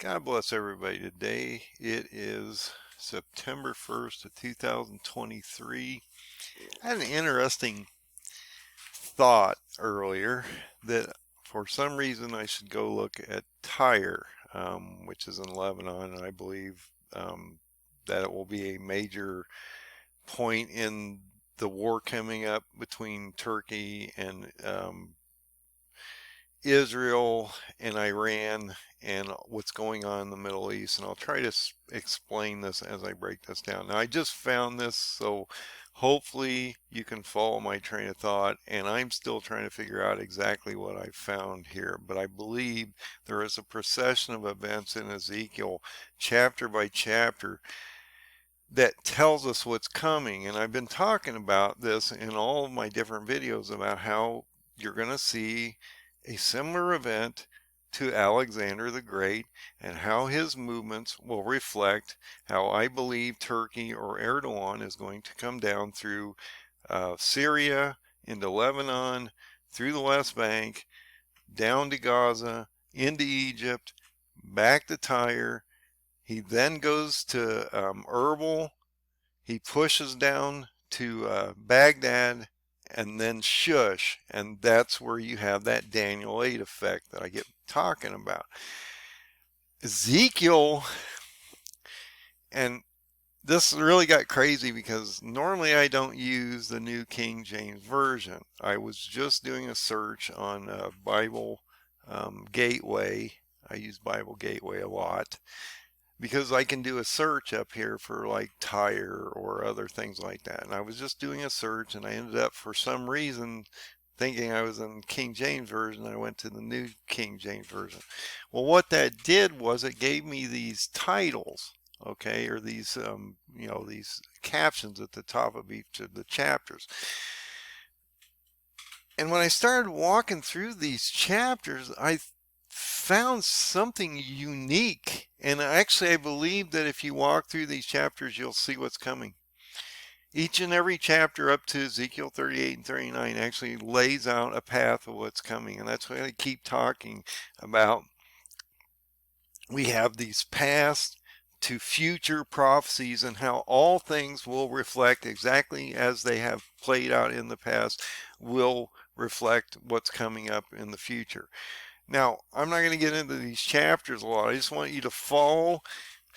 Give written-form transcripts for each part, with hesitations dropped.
God bless everybody today. It is September 1st of 2023. I had an interesting thought earlier that for some reason I should go look at Tyre, which is in Lebanon, and I believe that it will be a major point in the war coming up between Turkey and Israel and Iran and what's going on in the Middle East. And I'll try to explain this as I break this down. Now, I just found this, so hopefully you can follow my train of thought. And I'm still trying to figure out exactly what I found here. But I believe there is a procession of events in Ezekiel, chapter by chapter, that tells us what's coming. And I've been talking about this in all of my different videos about how you're going to see a similar event to Alexander the Great and how his movements will reflect how I believe Turkey or Erdogan is going to come down through Syria, into Lebanon, through the West Bank, down to Gaza, into Egypt, back to Tyre. He then goes to Erbil. He pushes down to Baghdad, and then shush, and that's where you have that Daniel 8 effect that I get talking about. Ezekiel, and this really got crazy because normally I don't use the New King James Version. I was just doing a search on Bible Gateway. I use Bible Gateway a lot because I can do a search up here for like Tyre or other things like that. And I was just doing a search and I ended up for some reason thinking I was in King James Version. I went to the New King James Version. Well, what that did was it gave me these titles, okay, or these, these captions at the top of each of the chapters. And when I started walking through these chapters, I found something unique. And actually, I believe that if you walk through these chapters, you'll see what's coming. Each and every chapter up to Ezekiel 38 and 39 actually lays out a path of what's coming. And that's what I keep talking about. We have these past to future prophecies and how all things will reflect exactly as they have played out in the past, will reflect what's coming up in the future. Now, I'm not going to get into these chapters a lot. I just want you to follow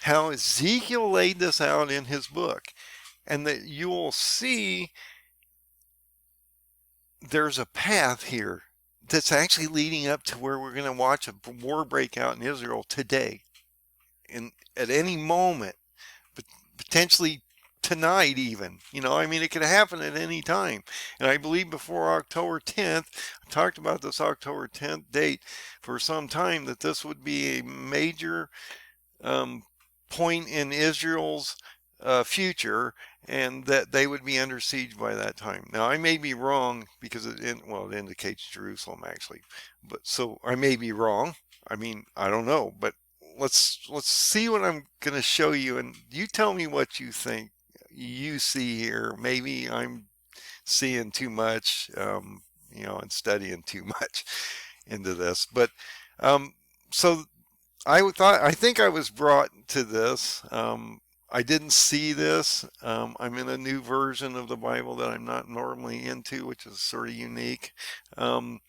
how Ezekiel laid this out in his book, and that you will see there's a path here that's actually leading up to where we're going to watch a war break out in Israel today, and at any moment, but potentially tonight even. I mean, it could happen at any time. And I believe before October 10th, I talked about this October 10th date for some time, that this would be a major point in Israel's future, and that they would be under siege by that time. Now, I may be wrong because it indicates Jerusalem actually, but so I may be wrong. I mean, I don't know, but let's see what I'm going to show you, and you tell me what you think you see here. Maybe I'm seeing too much, and studying too much into this. But so I think I was brought to this. I didn't see this. I'm in a new version of the Bible that I'm not normally into, which is sort of unique. But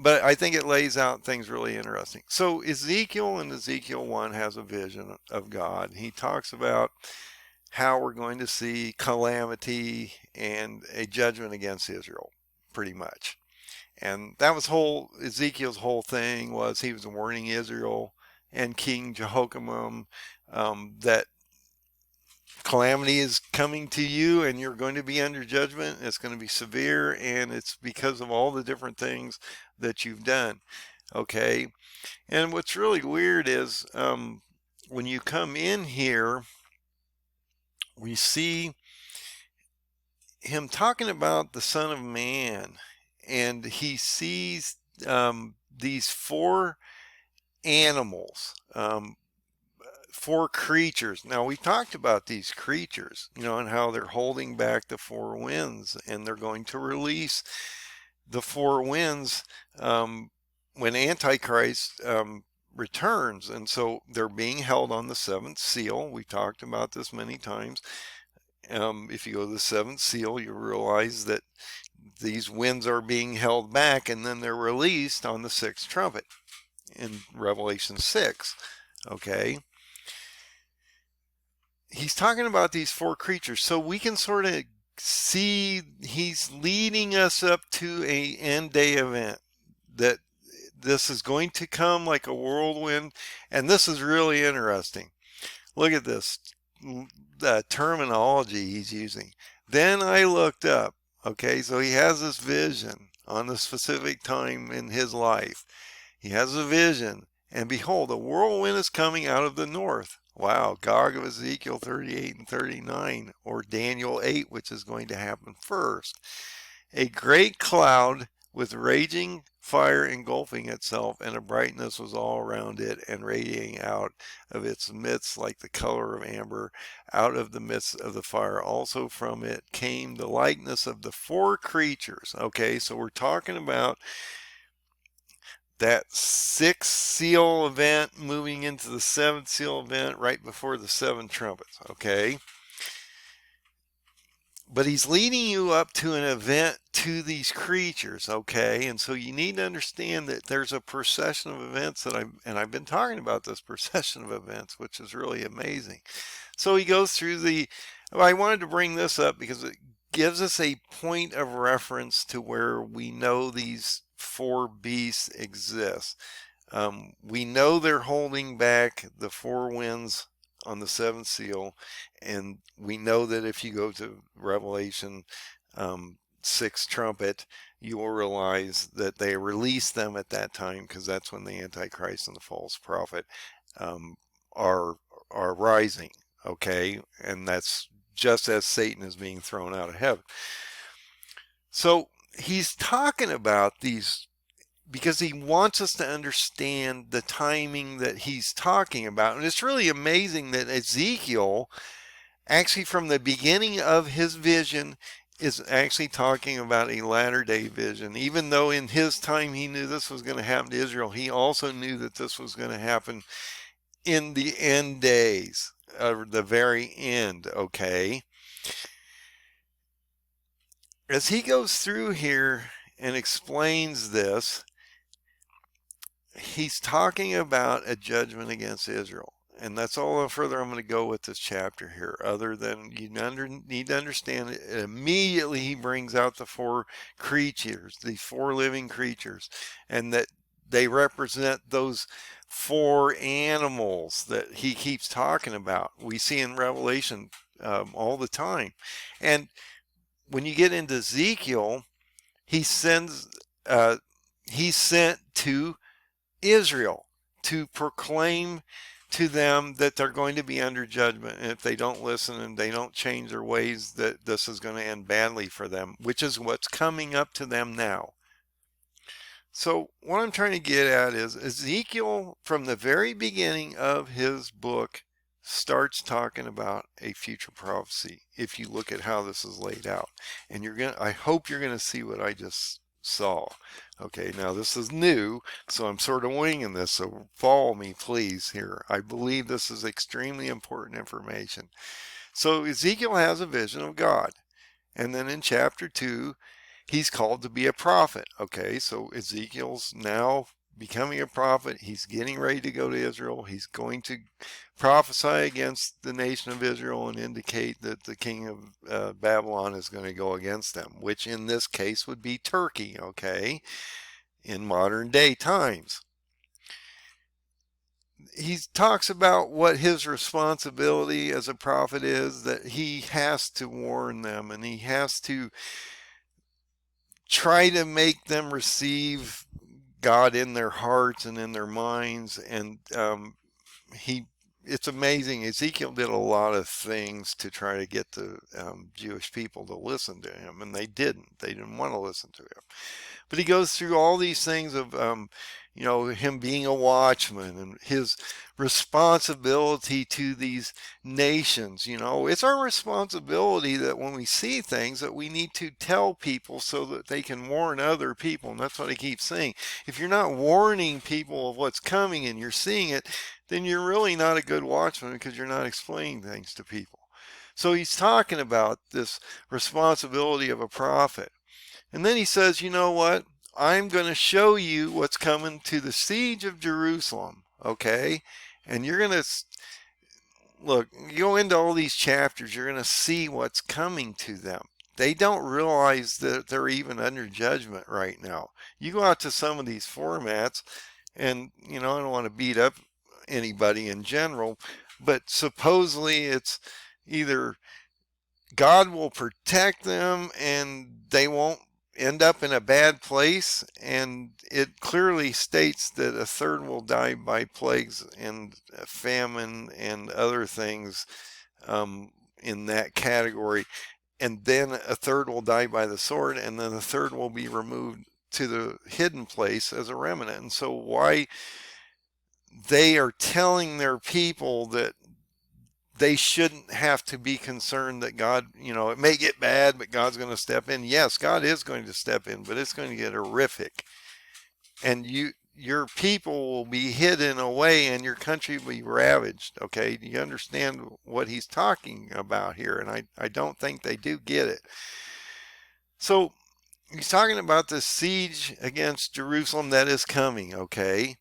I think it lays out things really interesting. So Ezekiel in Ezekiel 1 has a vision of God. He talks about how we're going to see calamity and a judgment against Israel, pretty much. And that was Ezekiel's whole thing, was he was warning Israel and King Jehoiakim that calamity is coming to you and you're going to be under judgment. It's going to be severe, and it's because of all the different things that you've done. Okay. And what's really weird is when you come in here, we see him talking about the Son of Man, and he sees these four animals, four creatures. Now, we talked about these creatures, and how they're holding back the four winds, and they're going to release the four winds when Antichrist returns. And so they're being held on the seventh seal. We talked about this many times. If you go to the seventh seal, you realize that these winds are being held back, and then they're released on the sixth trumpet in Revelation 6. Okay, he's talking about these four creatures, so we can sort of see he's leading us up to a end day event, that this is going to come like a whirlwind. And this is really interesting. Look at this, the terminology he's using. Then I looked up. Okay, so he has this vision on a specific time in his life. He has a vision, and behold, a whirlwind is coming out of the north. Wow, Gog of Ezekiel 38 and 39, or Daniel 8, which is going to happen first. A great cloud with raging fire engulfing itself, and a brightness was all around it, and radiating out of its midst like the color of amber. Out of the midst of the fire also from it came the likeness of the four creatures. Okay, so we're talking about that sixth seal event moving into the seventh seal event right before the seven trumpets. Okay, but he's leading you up to an event to these creatures. Okay, and so you need to understand that there's a procession of events that I've been talking about this procession of events, which is really amazing. So he goes through I wanted to bring this up because it gives us a point of reference to where we know these four beasts exist. We know they're holding back the four winds on the seventh seal, and we know that if you go to Revelation 6 trumpet, you will realize that they release them at that time, because that's when the Antichrist and the false prophet are rising. Okay, and that's just as Satan is being thrown out of heaven. So he's talking about these because he wants us to understand the timing that he's talking about. And it's really amazing that Ezekiel, actually from the beginning of his vision, is actually talking about a latter day vision. Even though in his time he knew this was going to happen to Israel, he also knew that this was going to happen in the end days, the very end. Okay, as he goes through here and explains this, he's talking about a judgment against Israel. And that's all the further I'm going to go with this chapter here, other than you need to understand it. Immediately he brings out the four creatures, these four living creatures, and that they represent those four animals that he keeps talking about. We see in Revelation all the time. And when you get into Ezekiel, he's sent to Israel to proclaim to them that they're going to be under judgment, and if they don't listen and they don't change their ways, that this is going to end badly for them, which is what's coming up to them now. So what I'm trying to get at is Ezekiel, from the very beginning of his book, starts talking about a future prophecy. If you look at how this is laid out, and I hope you're gonna see what I just saw. Okay, now this is new, so I'm sort of winging this, so follow me please here. I believe this is extremely important information. So Ezekiel has a vision of God, and then in chapter 2 he's called to be a prophet. Okay, so Ezekiel's now becoming a prophet. He's getting ready to go to Israel. He's going to prophesy against the nation of Israel and indicate that the king of Babylon is going to go against them, which in this case would be Turkey, okay, in modern day times. He talks about what his responsibility as a prophet is, that he has to warn them and he has to try to make them receive God in their hearts and in their minds. And it's amazing. Ezekiel did a lot of things to try to get the Jewish people to listen to him, and they didn't. They didn't want to listen to him. But he goes through all these things of, him being a watchman and his responsibility to these nations. It's our responsibility that when we see things that we need to tell people so that they can warn other people. And that's what I keep saying. If you're not warning people of what's coming and you're seeing it, then you're really not a good watchman because you're not explaining things to people. So he's talking about this responsibility of a prophet. And then he says, you know what? I'm going to show you what's coming to the siege of Jerusalem, okay? And you're going to look, you go into all these chapters, you're going to see what's coming to them. They don't realize that they're even under judgment right now. You go out to some of these formats, and, I don't want to beat up anybody in general, but supposedly it's either God will protect them and they won't end up in a bad place, and it clearly states that a third will die by plagues and famine and other things in that category, and then a third will die by the sword, and then a third will be removed to the hidden place as a remnant. And so why they are telling their people that they shouldn't have to be concerned that God, it may get bad, but God's going to step in. Yes, God is going to step in, but it's going to get horrific. And your people will be hidden away and your country will be ravaged. Okay, do you understand what he's talking about here? And I don't think they do get it. So he's talking about the siege against Jerusalem that is coming, okay?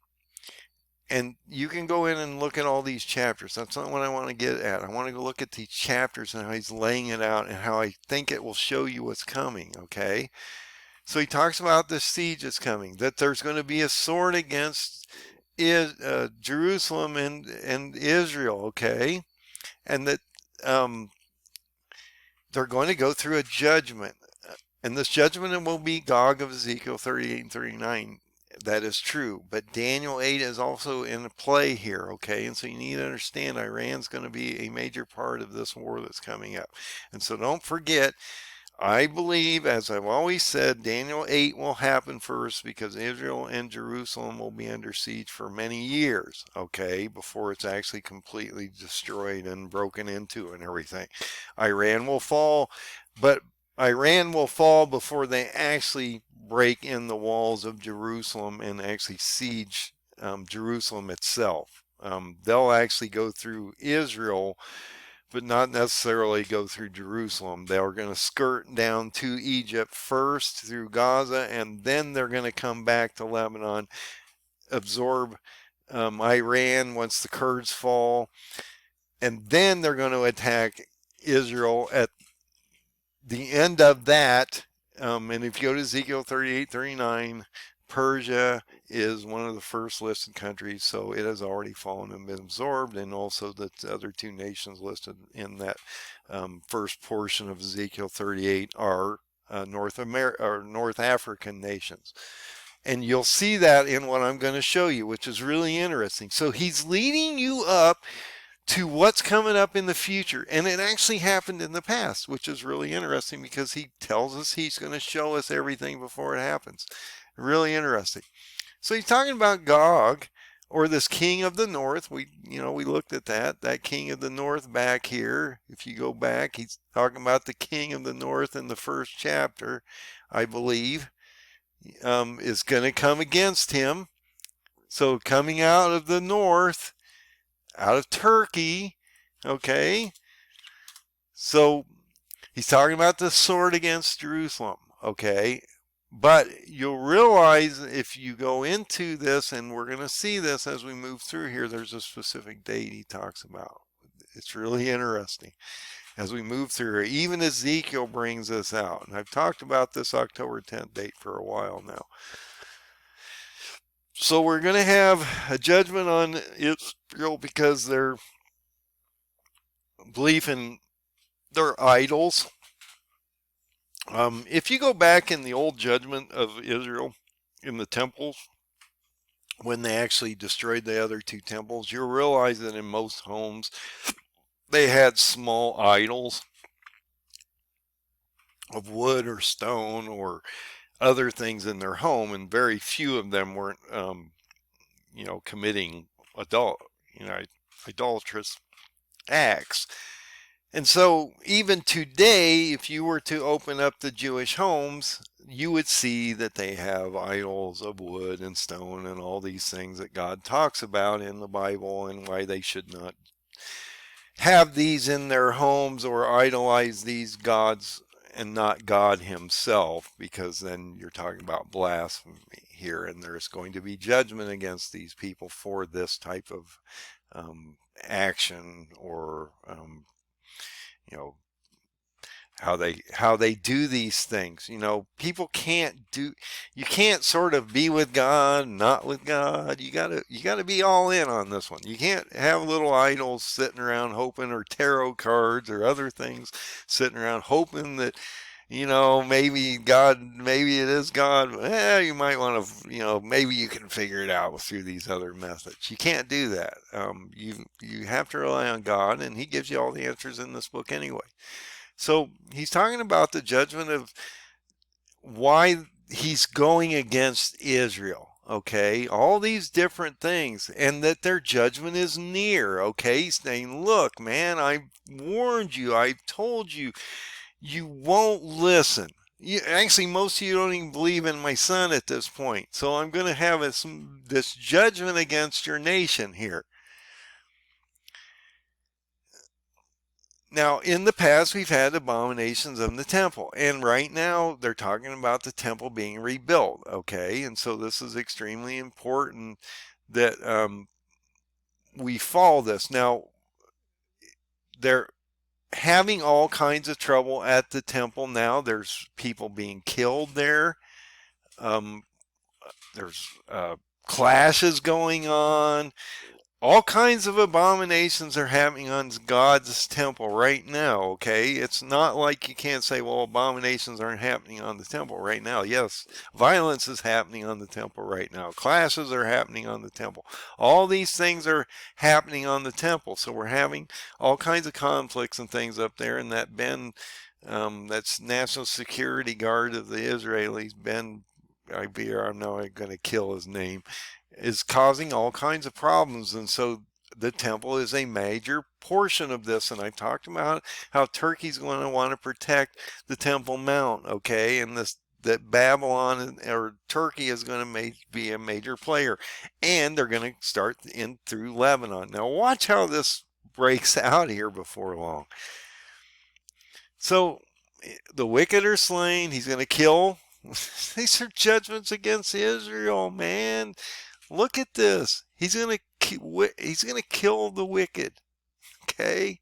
And you can go in and look at all these chapters. That's not what I want to get at. I want to go look at these chapters and how he's laying it out and how I think it will show you what's coming, okay? So he talks about the siege that's coming, that there's going to be a sword against Jerusalem and Israel, okay? And that they're going to go through a judgment. And this judgment will be Gog of Ezekiel 38 and 39. That is true, but Daniel 8 is also in play here, okay? And so you need to understand Iran's going to be a major part of this war that's coming up. And so don't forget, I believe, as I've always said, Daniel 8 will happen first because Israel and Jerusalem will be under siege for many years, okay, before it's actually completely destroyed and broken into and everything. Iran will fall, but Iran will fall before they actually break in the walls of Jerusalem and actually siege Jerusalem itself. They'll actually go through Israel, but not necessarily go through Jerusalem. They're going to skirt down to Egypt first through Gaza, and then they're going to come back to Lebanon, absorb Iran once the Kurds fall, and then they're going to attack Israel at the end of that. And if you go to Ezekiel 38, 39, Persia is one of the first listed countries, so it has already fallen and been absorbed, and also the other two nations listed in that first portion of Ezekiel 38 are North African nations. And you'll see that in what I'm going to show you, which is really interesting. So he's leading you up to what's coming up in the future. And it actually happened in the past, which is really interesting because he tells us he's going to show us everything before it happens. Really interesting. So he's talking about Gog, or this king of the north. We looked at that king of the north back here. If you go back, he's talking about the king of the north in the first chapter, I believe, is going to come against him. So coming out of the north, out of Turkey, okay? So he's talking about the sword against Jerusalem, okay? But you'll realize if you go into this, and we're going to see this as we move through here, there's a specific date he talks about. It's really interesting as we move through here. Even Ezekiel brings this out. And I've talked about this October 10th date for a while now. So we're going to have a judgment on Israel because their belief in their idols. If you go back in the old judgment of Israel in the temples, when they actually destroyed the other two temples, you'll realize that in most homes they had small idols of wood or stone or other things in their home, and very few of them weren't committing adult, idolatrous acts. And so even today, if you were to open up the Jewish homes, you would see that they have idols of wood and stone and all these things that God talks about in the Bible, and why they should not have these in their homes or idolize these gods and not God himself, because then you're talking about blasphemy here, and there's going to be judgment against these people for this type of action, or you know how they do these things. People you can't sort of be with God, not with God. You gotta be all in on this one. You can't have little idols sitting around hoping, or tarot cards or other things sitting around hoping that maybe it is God. You might want to, maybe you can figure it out through these other methods. You can't do that. You have to rely on God, and he gives you all the answers in this book anyway. So he's talking about the judgment of why he's going against Israel. Okay, all these different things, and that their judgment is near. Okay, he's saying, look, man, I warned you, I told you, you won't listen. Actually, most of you don't even believe in my son at this point. So I'm going to have this judgment against your nation here. Now, in the past, we've had abominations of the temple, and right now they're talking about the temple being rebuilt. Okay, and so this is extremely important that we follow this. Now, they're having all kinds of trouble at the temple now. There's people being killed there. There's clashes going on. All kinds of abominations are happening on God's temple right now, okay? It's not like you can't say, well, abominations aren't happening on the temple right now. Yes, violence is happening on the temple right now. Clashes are happening on the temple. All these things are happening on the temple. So we're having all kinds of conflicts and things up there. And that that's National Security Guard of the Israelis, Ben Ibir, I'm now going to kill his name, is causing all kinds of problems. And so the temple is a major portion of this. And I talked about how Turkey's going to want to protect the Temple Mount, okay? And that Babylon or Turkey is going to be a major player. And they're going to start in through Lebanon. Now watch how this breaks out here before long. So the wicked are slain. He's going to kill. These are judgments against Israel, man. Look at this. He's going to kill the wicked. Okay?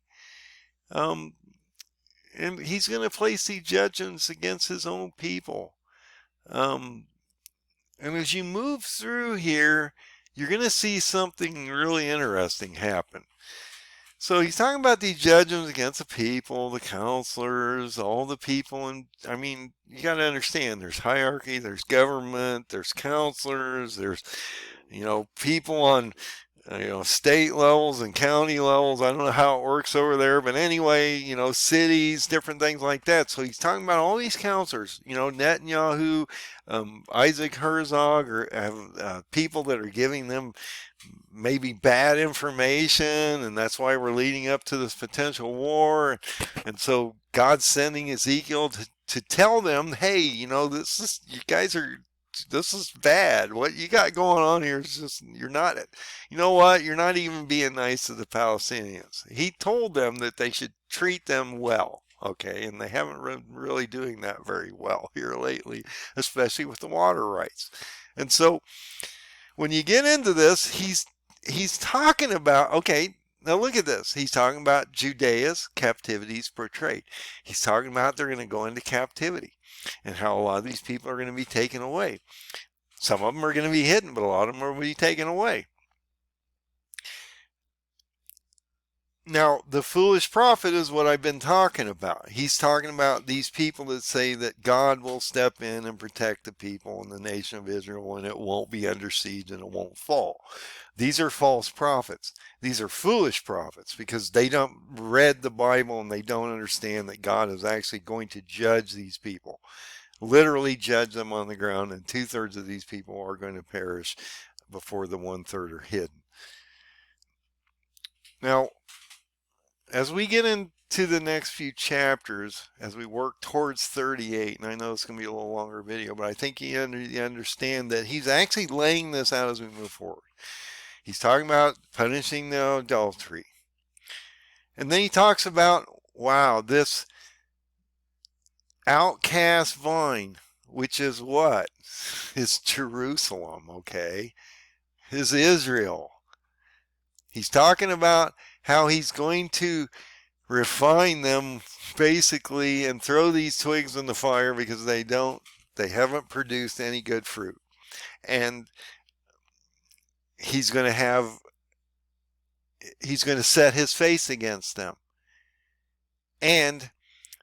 And he's going to place these judgments against his own people. And as you move through here, you're going to see something really interesting happen. So he's talking about these judgments against the people, the counselors, all the people. And I mean, you got to understand, there's hierarchy, there's government, there's counselors, there's, people on, state levels and county levels. I don't know how it works over there, but anyway, cities, different things like that. So he's talking about all these counselors, Netanyahu, Isaac Herzog, or people that are giving them maybe bad information, and that's why we're leading up to this potential war. And so God's sending Ezekiel to tell them, hey, this is bad. What you got going on here is just, you're not even being nice to the Palestinians. He told them that they should treat them well. Okay, and they haven't really doing that very well here lately, especially with the water rights. And so when you get into this, he's talking about, okay, now look at this. He's talking about Judea's captivities portrayed. He's talking about they're going to go into captivity and how a lot of these people are going to be taken away. Some of them are going to be hidden, but a lot of them are going to be taken away. Now, the foolish prophet is what I've been talking about. He's talking about these people that say that God will step in and protect the people and the nation of Israel, and it won't be under siege and it won't fall. These are false prophets. These are foolish prophets because they don't read the Bible and they don't understand that God is actually going to judge these people, literally judge them on the ground, and 2/3 of these people are going to perish before the 1/3 are hidden. Now, as we get into the next few chapters, as we work towards 38, and I know it's going to be a little longer video, but I think you understand that he's actually laying this out as we move forward. He's talking about punishing the adultery. And then he talks about, wow, this outcast vine, which is what? It's Jerusalem, okay? Is Israel. He's talking about how he's going to refine them basically and throw these twigs in the fire because they haven't produced any good fruit. And he's going to set his face against them. And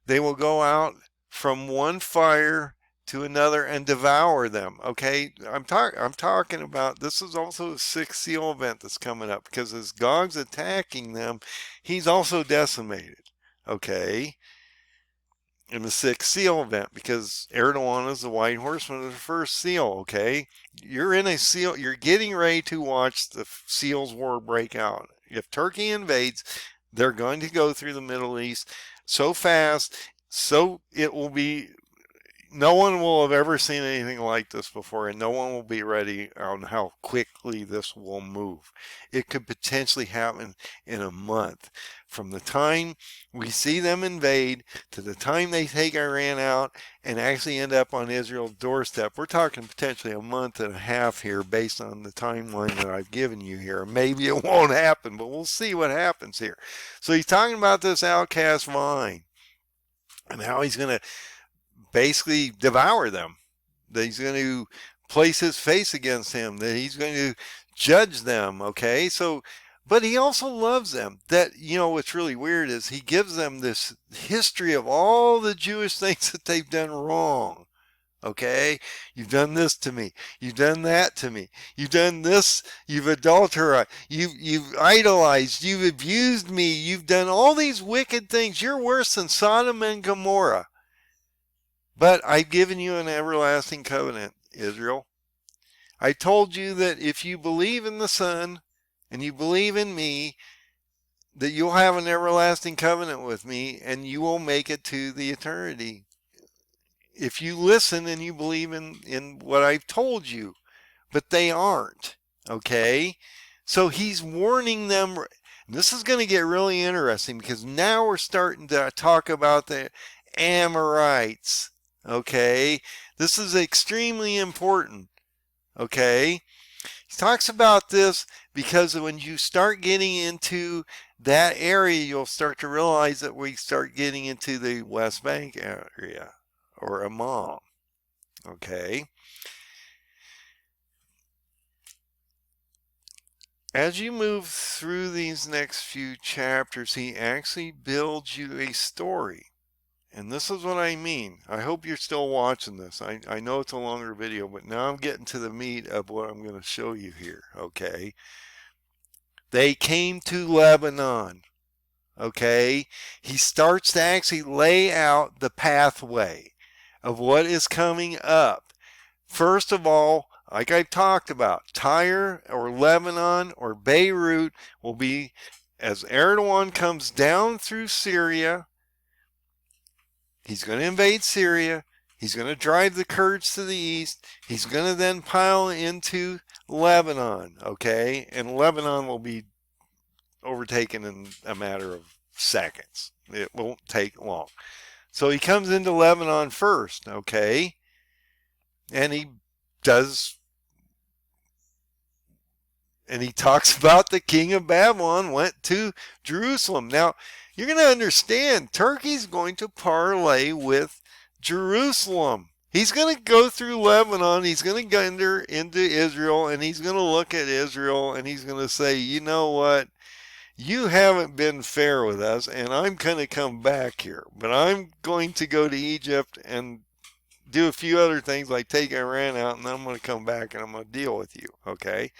they will go out from one fire to another and devour them. Okay, I'm talking about, this is also a 6th seal event that's coming up, because as Gog's attacking them, he's also decimated. Okay, in the 6th seal event, because Erdogan is the white horseman of the 1st seal. Okay, you're in a seal, you're getting ready to watch the seals war break out. If Turkey invades, they're going to go through the Middle East so fast, so it will be, no one will have ever seen anything like this before, and no one will be ready on how quickly this will move. It could potentially happen in a month. From the time we see them invade to the time they take Iran out and actually end up on Israel's doorstep, we're talking potentially a month and a half here based on the timeline that I've given you here. Maybe it won't happen, but we'll see what happens here. So he's talking about this outcast vine and how he's going to basically devour them, that he's going to place his face against him, that he's going to judge them. Okay, so, but he also loves them. That, you know, what's really weird is he gives them this history of all the Jewish things that they've done wrong. Okay, you've done this to me, you've done that to me, you've done this, you've adulterized, you've idolized, you've abused me, you've done all these wicked things, you're worse than Sodom and Gomorrah. But I've given you an everlasting covenant, Israel. I told you that if you believe in the Son and you believe in me, that you'll have an everlasting covenant with me and you will make it to the eternity. If you listen and you believe in what I've told you, but they aren't. Okay? So he's warning them. This is going to get really interesting, because now we're starting to talk about the Amorites. Okay, this is extremely important. Okay, he talks about this because when you start getting into that area, you'll start to realize that we start getting into the West Bank area, or Ammon. Okay, as you move through these next few chapters, he actually builds you a story. And this is what I mean. I hope you're still watching this. I know it's a longer video, but now I'm getting to the meat of what I'm going to show you here. Okay. They came to Lebanon. Okay. He starts to actually lay out the pathway of what is coming up. First of all, like I've talked about, Tyre or Lebanon or Beirut will be, as Erdogan comes down through Syria, he's going to invade Syria. He's going to drive the Kurds to the east. He's going to then pile into Lebanon, okay? And Lebanon will be overtaken in a matter of seconds. It won't take long. So he comes into Lebanon first, okay? And he does, and he talks about the king of Babylon went to Jerusalem. Now, you're going to understand, Turkey's going to parlay with Jerusalem. He's going to go through Lebanon, he's going to go into Israel, and he's going to look at Israel, and he's going to say, you know what? You haven't been fair with us, and I'm going to come back here. But I'm going to go to Egypt and do a few other things, like take Iran out, and then I'm going to come back and I'm going to deal with you, okay?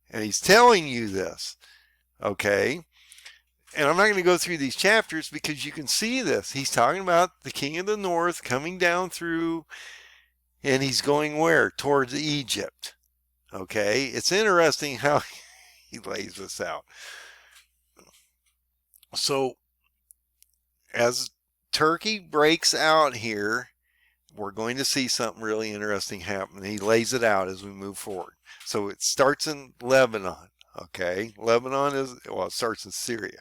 And he's telling you this, okay? And I'm not going to go through these chapters because you can see this. He's talking about the king of the north coming down through, and he's going where? Towards Egypt. Okay, it's interesting how he lays this out. So as Turkey breaks out here, we're going to see something really interesting happen. He lays it out as we move forward. So it starts in Lebanon. Okay, Lebanon is, well, it starts in Syria,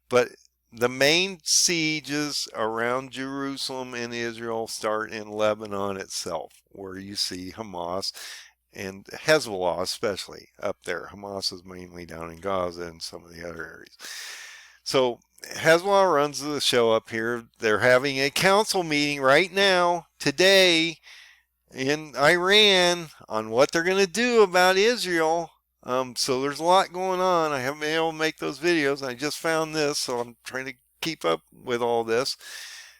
but the main sieges around Jerusalem and Israel start in Lebanon itself, where you see Hamas and Hezbollah, especially up there. Hamas is mainly down in Gaza and some of the other areas. So Hezbollah runs the show up here. They're having a council meeting right now, today, in Iran on what they're going to do about Israel. So there's a lot going on. I haven't been able to make those videos. I just found this, so I'm trying to keep up with all this.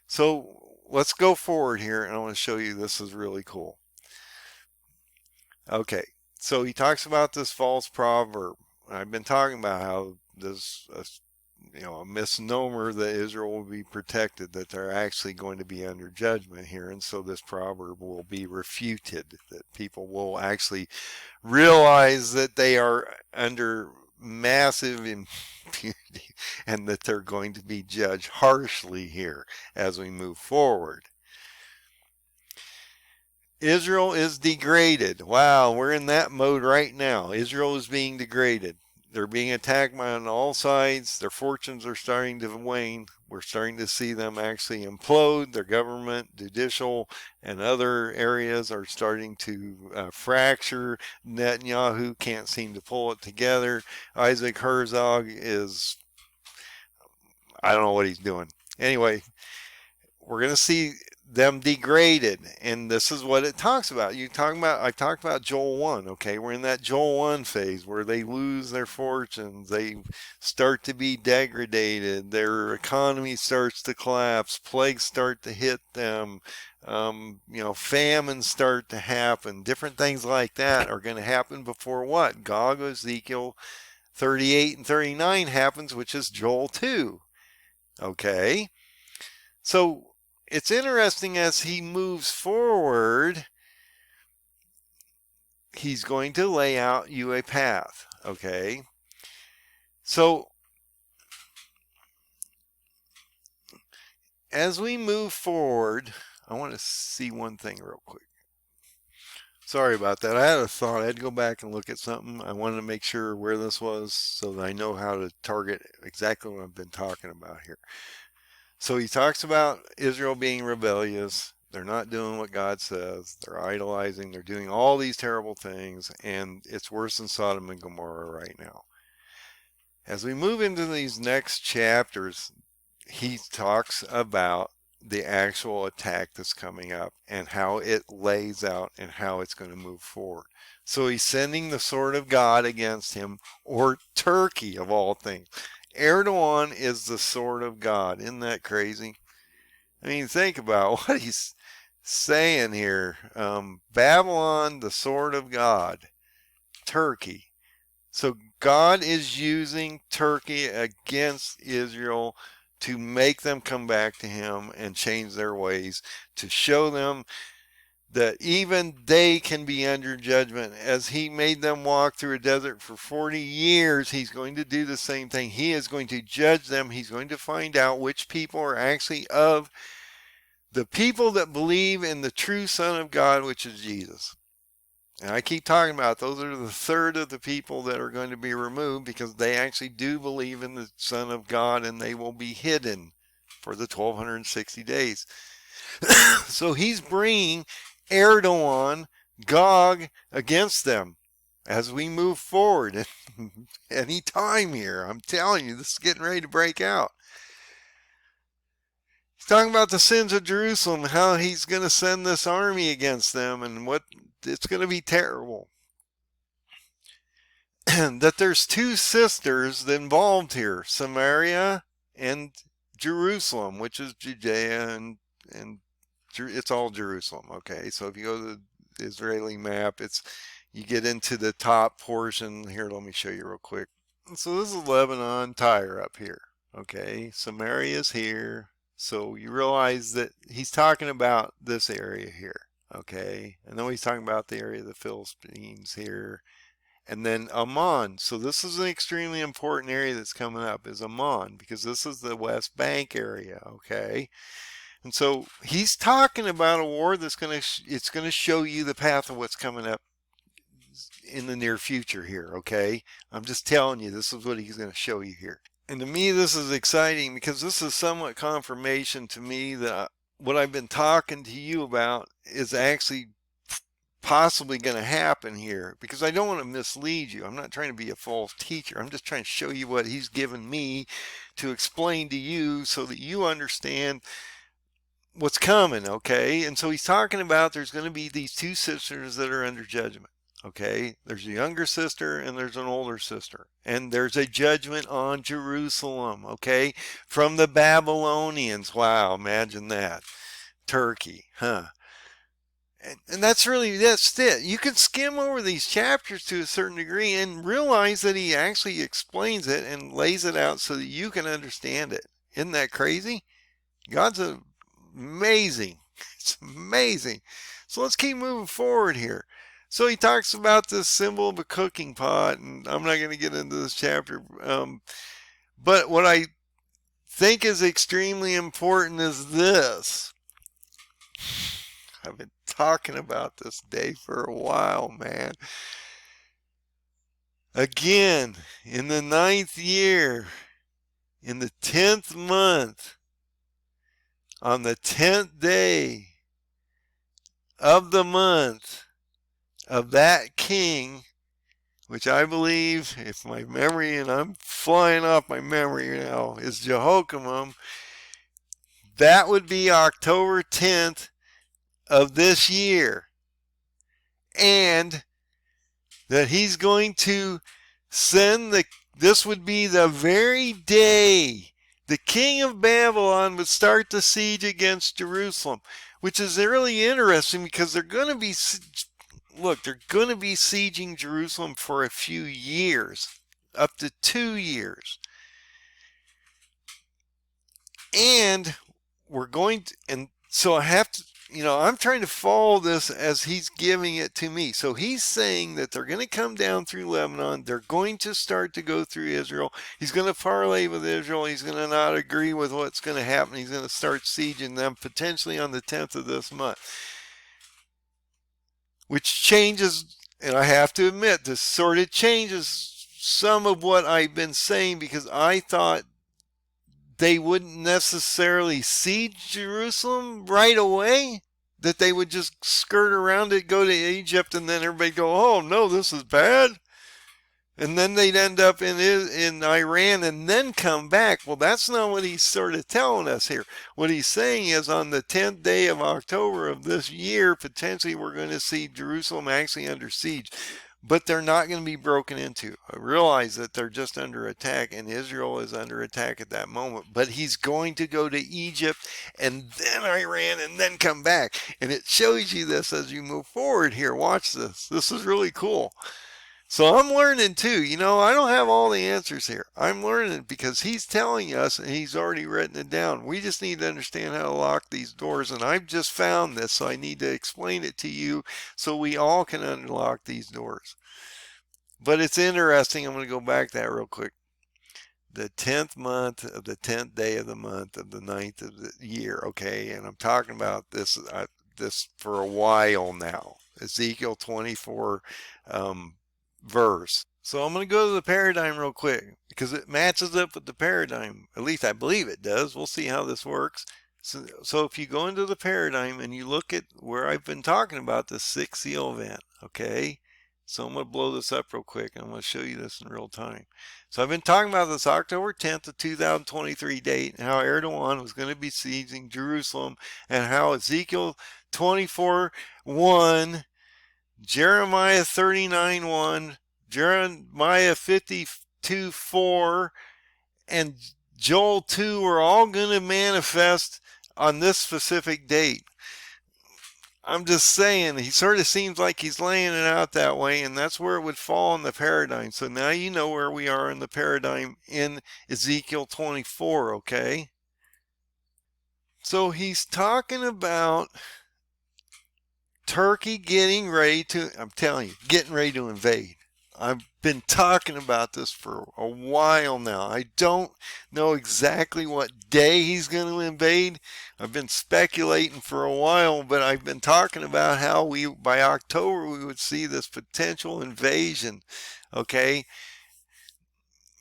So let's go forward here, and I want to show you this is really cool. Okay, so he talks about this false proverb. I've been talking about how this, a misnomer that Israel will be protected, that they're actually going to be under judgment here, and so this proverb will be refuted, that people will actually realize that they are under massive impunity and that they're going to be judged harshly here as we move forward. Israel is degraded. Wow, we're in that mode right now. Israel is being degraded. They're being attacked on all sides. Their fortunes are starting to wane. We're starting to see them actually implode. Their government, judicial, and other areas are starting to fracture. Netanyahu can't seem to pull it together. Isaac Herzog is, I don't know what he's doing. Anyway, we're going to see them degraded, and this is what it talks about. I talked about Joel 1. Okay, we're in that Joel 1 phase where they lose their fortunes, they start to be degraded, their economy starts to collapse, plagues start to hit them, famines start to happen. Different things like that are going to happen before what? Gog, Ezekiel 38 and 39 happens, which is Joel 2. Okay, so it's interesting as he moves forward, he's going to lay out you a path. Okay, so as we move forward, I want to see one thing real quick. Sorry about that. I had a thought. I had to go back and look at something. I wanted to make sure where this was so that I know how to target exactly what I've been talking about here. So he talks about Israel being rebellious. They're not doing what God says. They're idolizing. They're doing all these terrible things, and it's worse than Sodom and Gomorrah right now. As we move into these next chapters, he talks about the actual attack that's coming up and how it lays out and how it's going to move forward. So he's sending the sword of God against him, or Turkey of all things. Erdogan is the sword of God. Isn't that crazy? I mean, think about what he's saying here. Babylon, the sword of God. Turkey. So God is using Turkey against Israel to make them come back to him and change their ways, to show them that even they can be under judgment. As he made them walk through a desert for 40 years, he's going to do the same thing. He is going to judge them. He's going to find out which people are actually of the people that believe in the true Son of God, which is Jesus. And I keep talking about those are the third of the people that are going to be removed, because they actually do believe in the Son of God, and they will be hidden for the 1260 days. So he's bringing Erdogan, Gog, against them as we move forward. Any time here, I'm telling you, this is getting ready to break out. He's talking about the sins of Jerusalem, how he's going to send this army against them, and what it's going to be terrible. That there's two sisters involved here, Samaria and Jerusalem, which is Judea, and it's all Jerusalem. Okay, so if you go to the Israeli map, you get into the top portion here. Let me show you real quick. So this is Lebanon, Tyre up here. Okay, Samaria is here. So you realize that he's talking about this area here. Okay, and then he's talking about the area of the Philistines here. And then Ammon. So this is an extremely important area that's coming up, is Ammon, because this is the West Bank area, okay? And so he's talking about a war that's it's going to show you the path of what's coming up in the near future here, okay? I'm just telling you, this is what he's going to show you here. And to me, this is exciting because this is somewhat confirmation to me that what I've been talking to you about is actually possibly going to happen here, because I don't want to mislead you. I'm not trying to be a false teacher. I'm just trying to show you what he's given me to explain to you so that you understand what's coming, okay? And so he's talking about there's going to be these two sisters that are under judgment, okay? There's a younger sister and there's an older sister. And there's a judgment on Jerusalem, okay? From the Babylonians. Wow, imagine that. Turkey, huh? And that's it. You can skim over these chapters to a certain degree and realize that he actually explains it and lays it out so that you can understand it. Isn't that crazy? God's amazing. It's amazing. So let's keep moving forward here. So he talks about this symbol of a cooking pot, and I'm not going to get into this chapter. But what I think is extremely important is this. I've been talking about this day for a while, man. Again, in the 9th year, in the 10th month, on the 10th day of the month of that king, which I believe, if my memory, and I'm flying off my memory now, is Jehoiakim, that would be October 10th of this year. And that he's going to send this would be the very day the king of Babylon would start the siege against Jerusalem, which is really interesting because they're going to be, they're going to be sieging Jerusalem for a few years, up to 2 years. And we're going to, and so I have to, I'm trying to follow this as he's giving it to me. So he's saying that they're going to come down through Lebanon. They're going to start to go through Israel. He's going to parlay with Israel. He's going to not agree with what's going to happen. He's going to start sieging them potentially on the 10th of this month, which changes, and I have to admit, this sort of changes some of what I've been saying, because I thought they wouldn't necessarily siege Jerusalem right away, that they would just skirt around it, go to Egypt, and then everybody go, oh no, this is bad. And then they'd end up in Iran and then come back. Well, that's not what he's sort of telling us here. What he's saying is on the 10th day of October of this year, potentially we're going to see Jerusalem actually under siege. But they're not going to be broken into. I realize that they're just under attack, and Israel is under attack at that moment. But he's going to go to Egypt and then Iran and then come back. And it shows you this as you move forward here. Watch this. This is really cool. So I'm learning too. I don't have all the answers here. I'm learning because he's telling us, and he's already written it down. We just need to understand how to lock these doors. And I've just found this, so I need to explain it to you so we all can unlock these doors. But it's interesting. I'm going to go back to that real quick. The 10th month of the 10th day of the month of the 9th of the year. Okay. And I'm talking about this for a while now. Ezekiel 24, verse. So I'm going to go to the paradigm real quick because it matches up with the paradigm. At least I believe it does. We'll see how this works. So if you go into the paradigm and you look at where I've been talking about the 6th seal event, okay? So I'm going to blow this up real quick. I'm going to show you this in real time. So I've been talking about this October 10th of 2023 date and how Erdogan was going to be sieging Jerusalem, and how Ezekiel 24:1, Jeremiah 39:1, Jeremiah 52:4, and Joel 2 are all going to manifest on this specific date. I'm just saying, he sort of seems like he's laying it out that way, and that's where it would fall in the paradigm. So now you know where we are in the paradigm in Ezekiel 24, okay? So he's talking about Turkey getting ready to, I'm telling you, getting ready to invade. I've been talking about this for a while now. I don't know exactly what day he's going to invade. I've been speculating for a while, but I've been talking about how by October, we would see this potential invasion. Okay.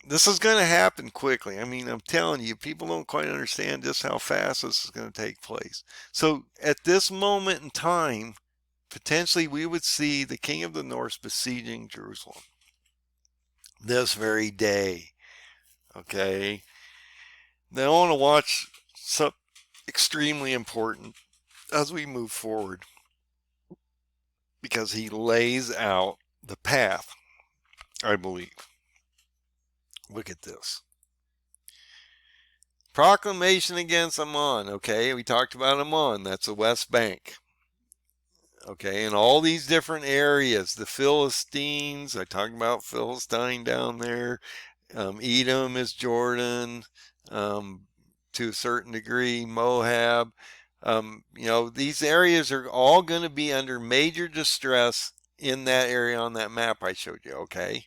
This is going to happen quickly. I mean, I'm telling you, people don't quite understand just how fast this is going to take place. So at this moment in time, potentially we would see the king of the north besieging Jerusalem this very day. Okay. Now I want to watch something extremely important as we move forward, because he lays out the path, I believe. Look at this. Proclamation against Ammon. Okay, we talked about Ammon. That's the West Bank. Okay, and all these different areas. The Philistines. I talked about Philistine down there. Edom is Jordan, to a certain degree. Moab. These areas are all going to be under major distress in that area on that map I showed you. Okay.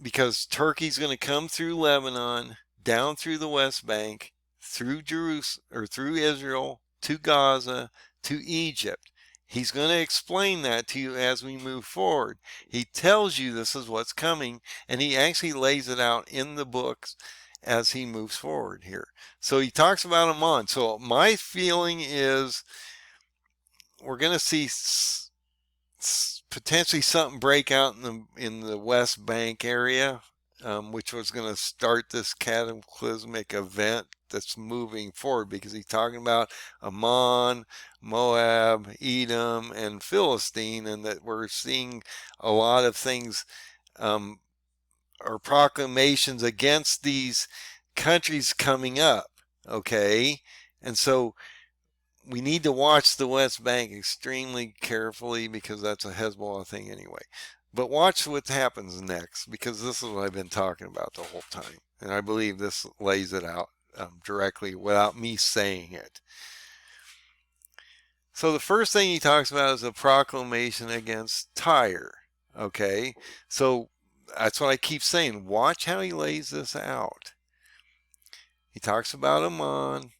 Because Turkey's going to come through Lebanon, down through the West Bank, through Jerusalem, or through Israel, to Gaza, to Egypt. He's going to explain that to you as we move forward. He tells you this is what's coming, and he actually lays it out in the books as he moves forward here. So he talks about Ammon. So my feeling is we're going to see potentially something break out in the West Bank area, which was going to start this cataclysmic event that's moving forward, because he's talking about Ammon, Moab, Edom, and Philistine, and that we're seeing a lot of things, or proclamations against these countries coming up. Okay, and so we need to watch the West Bank extremely carefully, because that's a Hezbollah thing anyway. But watch what happens next, because this is what I've been talking about the whole time. And I believe this lays it out directly without me saying it. So the first thing he talks about is a proclamation against Tyre. Okay, so that's what I keep saying. Watch how he lays this out. He talks about Ammon,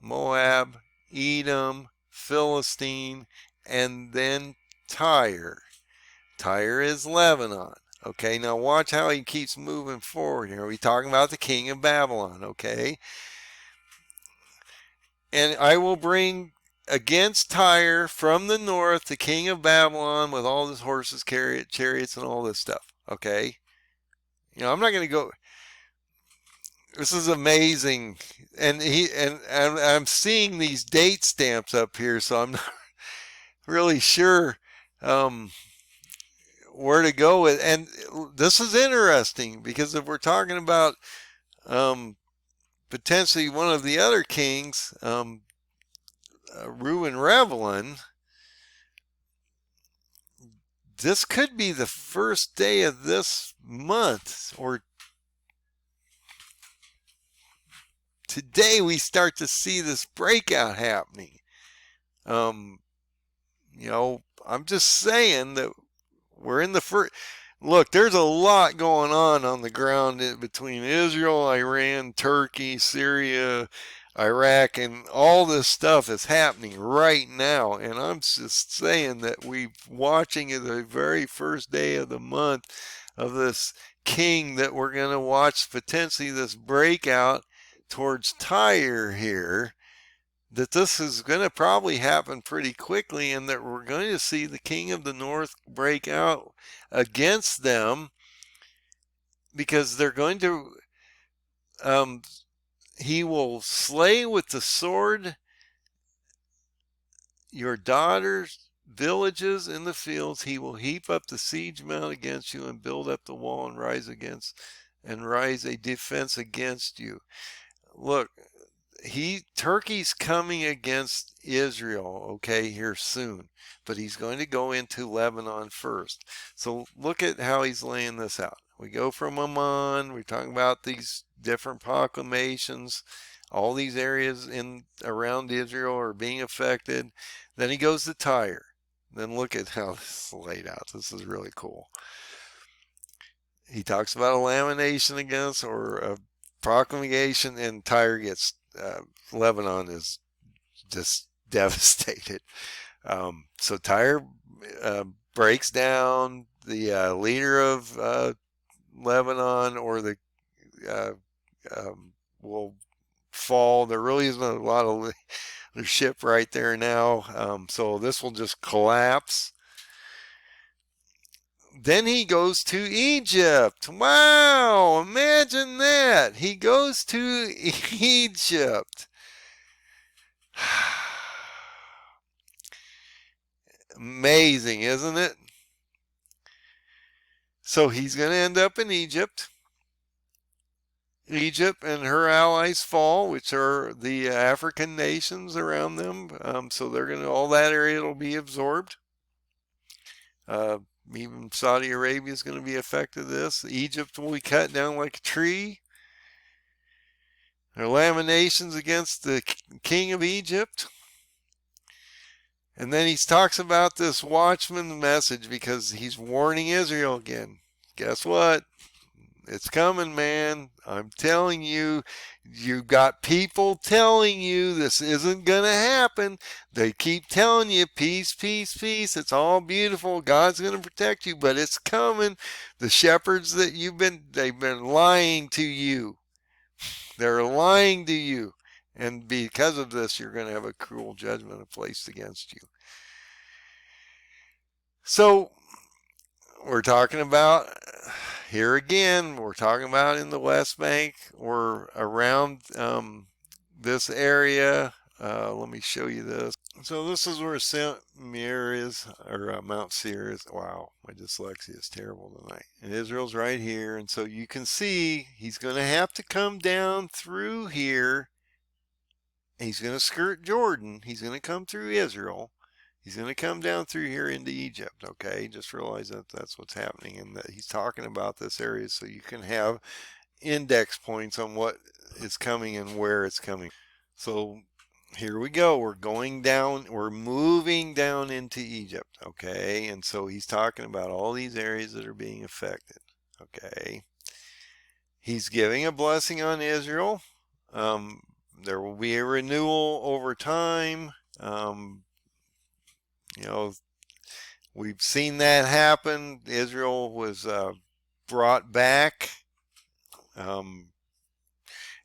Moab, Edom, Philistine, and then Tyre. Tyre is Lebanon. Okay, now watch how he keeps moving forward here. We're talking about the king of Babylon. Okay, and I will bring against Tyre from the north the king of Babylon with all his horses, chariots, and all this stuff. Okay, I'm not going to go. This is amazing, and I'm seeing these date stamps up here, so I'm not really sure where to go with. And this is interesting, because if we're talking about potentially one of the other kings, Reuben Revelin, this could be the first day of this month, or today we start to see this breakout happening. I'm just saying that we're in the first. Look, there's a lot going on the ground between Israel, Iran, Turkey, Syria, Iraq, and all this stuff is happening right now. And I'm just saying that we're watching the very first day of the month of this king that we're going to watch potentially this breakout towards Tyre here, that this is going to probably happen pretty quickly, and that we're going to see the king of the north break out against them, because they're going to, he will slay with the sword your daughters' villages in the fields. He will heap up the siege mount against you, and build up the wall, and rise a defense against you. Look, Turkey's coming against Israel, okay, here soon, but he's going to go into Lebanon first. So look at how he's laying this out. We go from Amman. We're talking about these different proclamations. All these areas in around Israel are being affected. Then he goes to Tyre. Then look at how this is laid out. This is really cool. He talks about a lamentation against or a proclamation, and Tyre gets Lebanon is just devastated. So Tyre breaks down. The leader of Lebanon or the will fall. There really isn't a lot of leadership right there now. So this will just collapse. Then he goes to Egypt. Wow, imagine that. He goes to Egypt. Amazing, isn't it? So he's going to end up in Egypt. Egypt and her allies fall, which are the African nations around them. So they're going to, all that area will be absorbed. Even Saudi Arabia is going to be affected this. Egypt will be cut down like a tree. There are lamentations against the king of Egypt. And then he talks about this watchman message because he's warning Israel again. Guess what? It's coming, man. I'm telling you, you got people telling you this isn't going to happen. They keep telling you, peace, peace, peace. It's all beautiful. God's going to protect you, but it's coming. The shepherds that they've been lying to you. They're lying to you. And because of this, you're going to have a cruel judgment placed against you. So, we're talking about here again, we're talking about in the West Bank or around this area. Let me show you this. So this is where Samir is, or Mount Seir is. Wow, my dyslexia is terrible tonight. And Israel's right here. And so you can see he's going to have to come down through here. He's going to skirt Jordan. He's going to come through Israel. He's going to come down through here into Egypt, okay? Just realize that that's what's happening and that he's talking about this area so you can have index points on what is coming and where it's coming. So here we go. We're going down. We're moving down into Egypt, okay? And so he's talking about all these areas that are being affected, okay? He's giving a blessing on Israel. There will be a renewal over time. You know, we've seen that happen. Israel was brought back.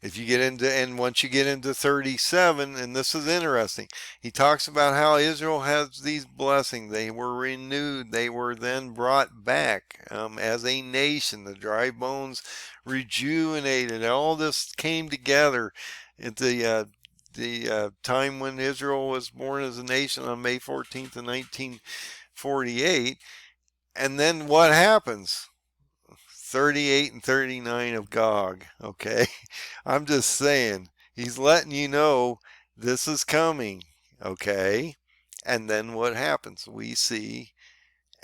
If you get into, and once you get into 37, and this is interesting, he talks about how Israel has these blessings. They were renewed. They were then brought back as a nation. The dry bones rejuvenated. All this came together at the time when Israel was born as a nation on May 14th of 1948. And then what happens? 38 and 39 of Gog, okay? I'm just saying, he's letting you know this is coming, okay? And then what happens? We see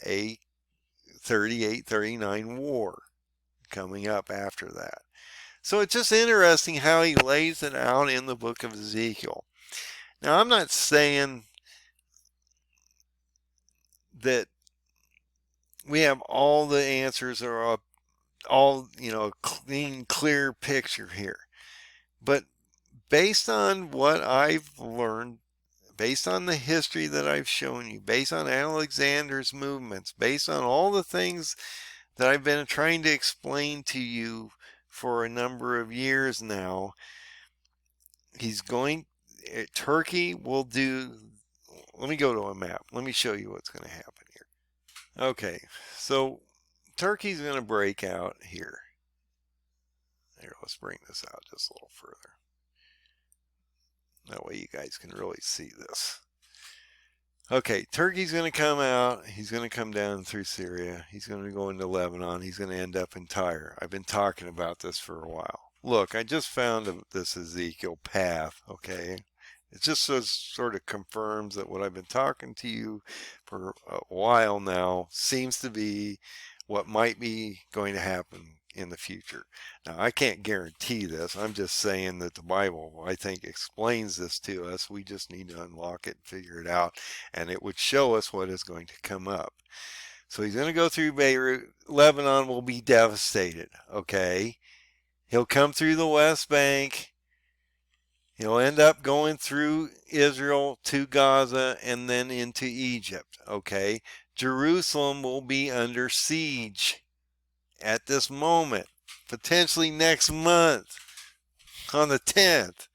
a 38-39 war coming up after that. So it's just interesting how he lays it out in the book of Ezekiel. Now, I'm not saying that we have all the answers or all, clean, clear picture here. But based on what I've learned, based on the history that I've shown you, based on Alexander's movements, based on all the things that I've been trying to explain to you for a number of years now, Turkey will do, let me go to a map. Let me show you what's going to happen here. Okay, so Turkey's going to break out here. Here, let's bring this out just a little further. That way you guys can really see this. Okay, Turkey's going to come out. He's going to come down through Syria. He's going to go into Lebanon. He's going to end up in Tyre. I've been talking about this for a while. Look, I just found this Ezekiel path, okay? It just sort of confirms that what I've been talking to you for a while now seems to be what might be going to happen in the future. Now, I can't guarantee this. I'm just saying that the Bible, I think, explains this to us. We just need to unlock it and figure it out, and it would show us what is going to come up. So he's going to go through Beirut. Lebanon will be devastated, okay? He'll come through the West Bank. He'll end up going through Israel to Gaza and then into Egypt, okay? Jerusalem will be under siege at this moment, potentially next month on the 10th,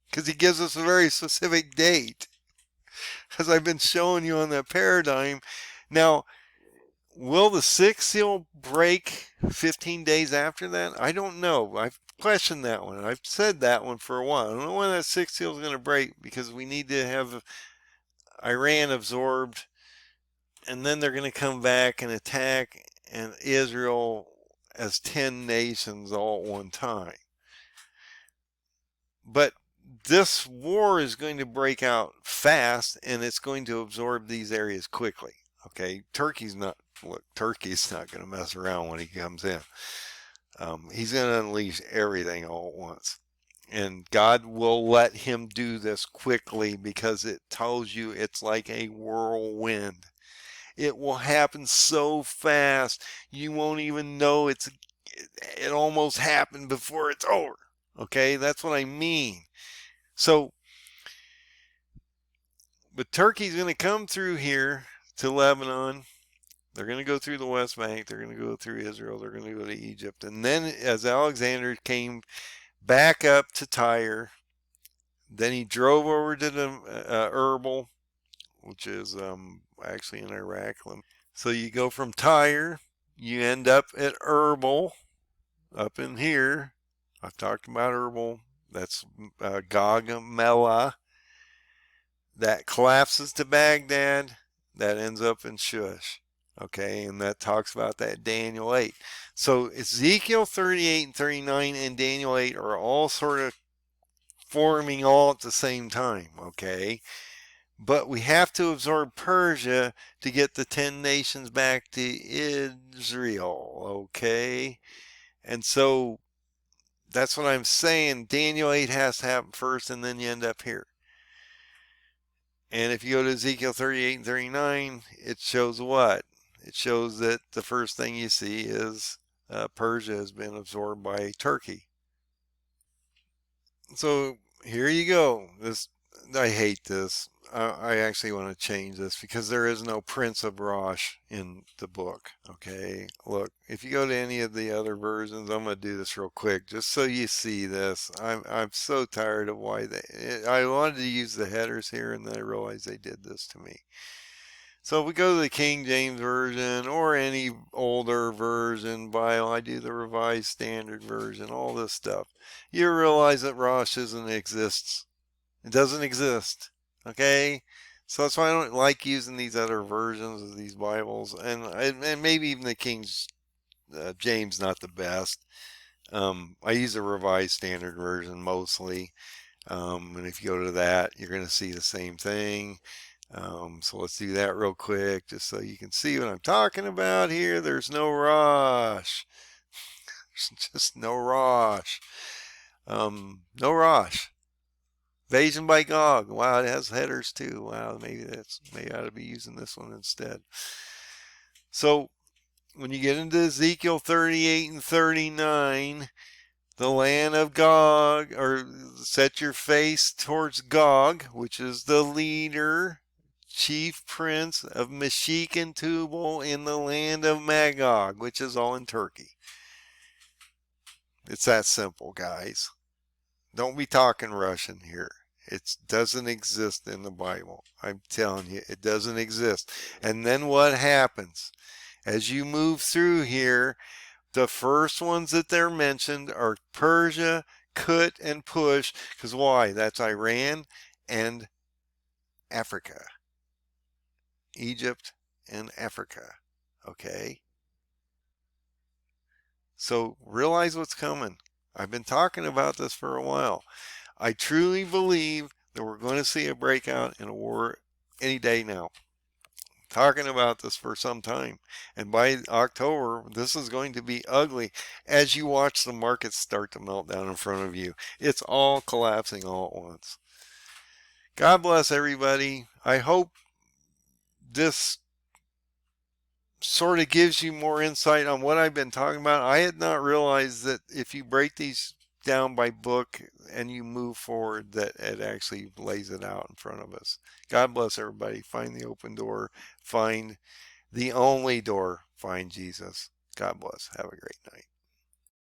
because he gives us a very specific date, as I've been showing you on that paradigm. Now, will the sixth seal break 15 days after that? I don't know. I've questioned that one. I've said that one for a while. I don't know when that sixth seal is going to break, because we need to have Iran absorbed, and then they're going to come back and attack and Israel as 10 nations all at one time. But this war is going to break out fast, and it's going to absorb these areas quickly. Okay, Turkey's not going to mess around when he comes in. He's going to unleash everything all at once. And God will let him do this quickly, because it tells you it's like a whirlwind. It will happen so fast, you won't even know it almost happened before it's over. Okay, that's what I mean. So, but Turkey's going to come through here to Lebanon. They're going to go through the West Bank. They're going to go through Israel. They're going to go to Egypt. And then as Alexander came back up to Tyre, then he drove over to the Erbil, which is actually in Iraq. So you go from Tyre, you end up at Erbil, up in here. I've talked about Erbil. That's Gaugamela. That collapses to Baghdad. That ends up in Shush. Okay, and that talks about that Daniel 8. So Ezekiel 38 and 39 and Daniel 8 are all sort of forming all at the same time, okay? But we have to absorb Persia to get the 10 nations back to Israel, okay? And so that's what I'm saying. Daniel 8 has to happen first, and then you end up here. And if you go to Ezekiel 38 and 39, it shows what? It shows that the first thing you see is Persia has been absorbed by Turkey. So here you go. I hate this. I actually want to change this, because there is no Prince of Rosh in the book. Okay, look, if you go to any of the other versions, I'm going to do this real quick just so you see this. I'm so tired of why I wanted to use the headers here, and then I realized they did this to me. So if we go to the King James Version or any older version, Bible, I do the Revised Standard Version, all this stuff, you realize that Rosh doesn't exist. It doesn't exist. Okay? So that's why I don't like using these other versions of these Bibles. And maybe even the King James, not the best. I use the Revised Standard Version mostly. And if you go to that, you're going to see the same thing. So let's do that real quick, just so you can see what I'm talking about here. There's no Rosh. There's just no Rosh. No Rosh. Invasion by Gog. Wow, it has headers too. Wow, maybe I ought to be using this one instead. So when you get into Ezekiel 38 and 39, the land of Gog, or set your face towards Gog, which is the leader, chief prince of Meshech and Tubal in the land of Magog, which is all in Turkey. It's that simple, guys. Don't be talking Russian here. It doesn't exist in the Bible. I'm telling you, it doesn't exist. And then what happens? As you move through here, the first ones that they're mentioned are Persia, Kut, and Push. Because why? That's Iran and Africa. Egypt and Africa. Okay? So realize what's coming. I've been talking about this for a while. I truly believe that we're going to see a breakout in a war any day now. In talking about this for some time. And by October, this is going to be ugly as you watch the markets start to melt down in front of you. It's all collapsing all at once. God bless everybody. I hope this sort of gives you more insight on what I've been talking about. I had not realized that if you break these down by book and you move forward, that it actually lays it out in front of us. God bless everybody. Find the open door. Find the only door. Find Jesus. God bless. Have a great night.